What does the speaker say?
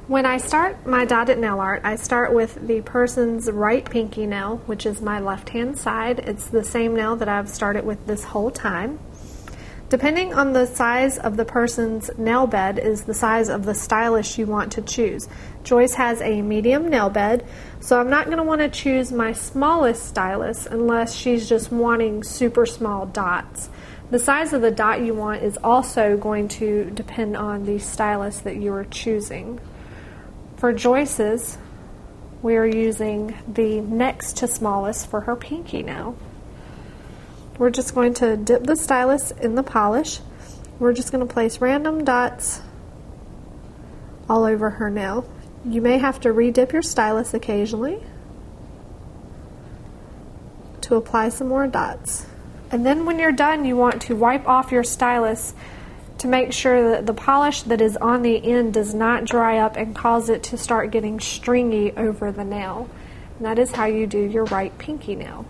When I start my dotted nail art, I start with the person's right pinky nail, which is my left-hand side. It's the same nail that I've started with this whole time. Depending on the size of the person's nail bed is the size of the stylus you want to choose. Joyce has a medium nail bed, so I'm not going to want to choose my smallest stylus unless she's just wanting super small dots. The size of the dot you want is also going to depend on the stylus that you are choosing. For Joyce's, we are using the next to smallest for her pinky nail. We're just going to dip the stylus in the polish. We're just going to place random dots all over her nail. You may have to re-dip your stylus occasionally to apply some more dots. And then when you're done, you want to wipe off your stylus to make sure that the polish that is on the end does not dry up and cause it to start getting stringy over the nail. And that is how you do your right pinky nail.